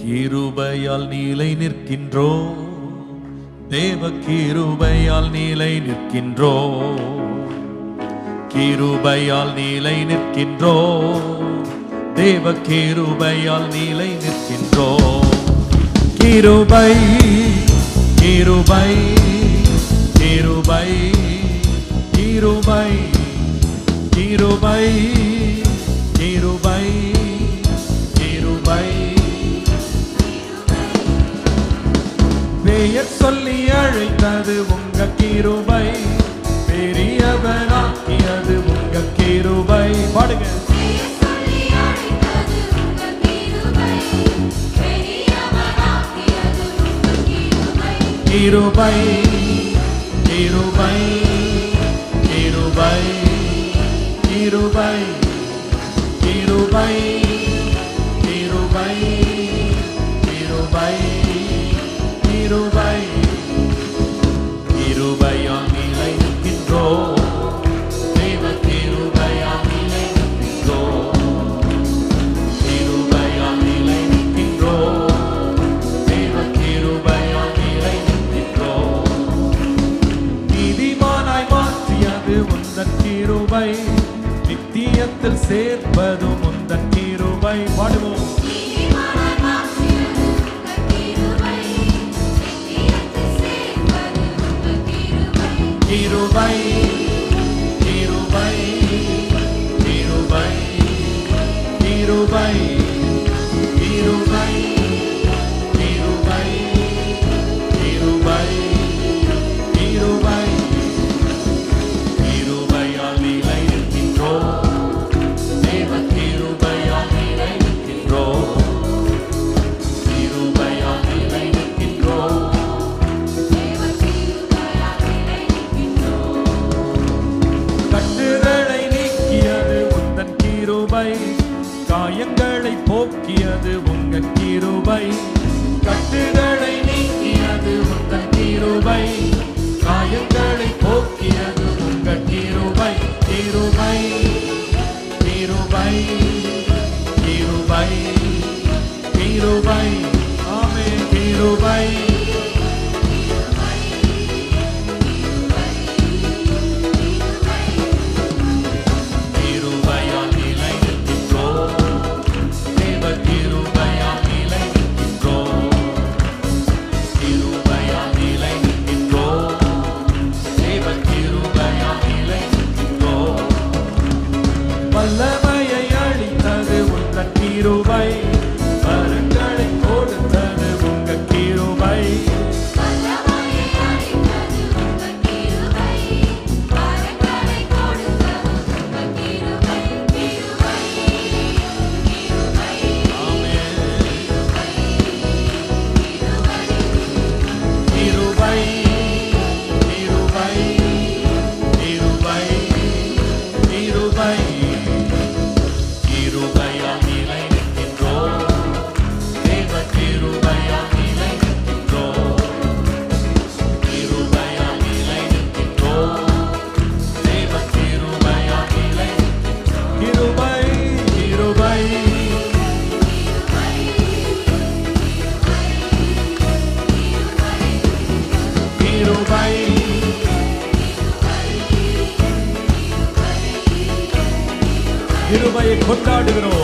கிருபையால் நீலை நிற்கின்றோ, தேவ கிருபையால் நீலை நிற்கின்றோ, கிருபையால் நீலை நிற்கின்றோ, தேவ கிருபையால் நீலை நிற்கின்றோ. கிருபை கிருபை கிருபை கிருபை கிருபை கிருபை கிருபை. பெயர் சொல்லி அழைத்தது உங்க கிருபை, பெரியவனாக்கியது உங்க கிருபை. பாடுங்க. கிருபை கிருபை கிருபை கிருபை கிருபை கிருபை கிருபை கிருபை. கிருபையால் நீலை நிற்கின்றோ, தேவ கிருபையால் நீலை நிற்கின்றோ, கிருபையால் நீலை நிற்கின்றோ, தேவ கிருபையால் நீலை நிற்கின்றோ. நீதிமானாய் மாற்றியது உந்தன் கிருபை, நித்தியத்தில் சேர்ப்பதும் உந்தன் கிருபை. பாடுவோம். கிருபை கிருபை கிருபை கிருபை கிருபை கிருபை கிருபை கிருபை. கிருபையால் நீலை நிற்கின்றோ, தேவ கிருபையால் நீலை நிற்கின்றோ, கிருபையால் நீலை நிற்கின்றோ. கட்டுகளை நீக்கியது உந்தன் கிருபை, காயங்களை போக்கியது உங்க கிருபை. கட்டுகளை நீக்கியது உந்தன் கிருபை, காயங்களை போக்கியது உங்க கிருபை. கிருபை கிருபை கிருபை கிருபை. ஆமென். கிருபை கிருபையால் நீலை நிற்கின்றோ, தேவ கிருபையால் நீலை நிற்கின்றோ, கிருபையால் நீலை நிற்கின்றோ, தேவ கிருபையால் நீலை நிற்கின்றோ. வல்லமையை அளித்தது உந்தன் கிருபை, வரங்களை கொடுத்தது உங்க கிருபை. கிருபை கிருபை கிருபை கிருபை. கிருபையால் நீலை நிற்கின்றோ, தேவ கிருபையால் நீலை நிற்கின்றோ, கிருபையால் நீலை நிற்கின்றோ, தேவ கிருபையால் நீலை நிற்கின்றோ. கிருபை கிருபை கிருபை. கிருபையை கொண்டாடுகிறோம்.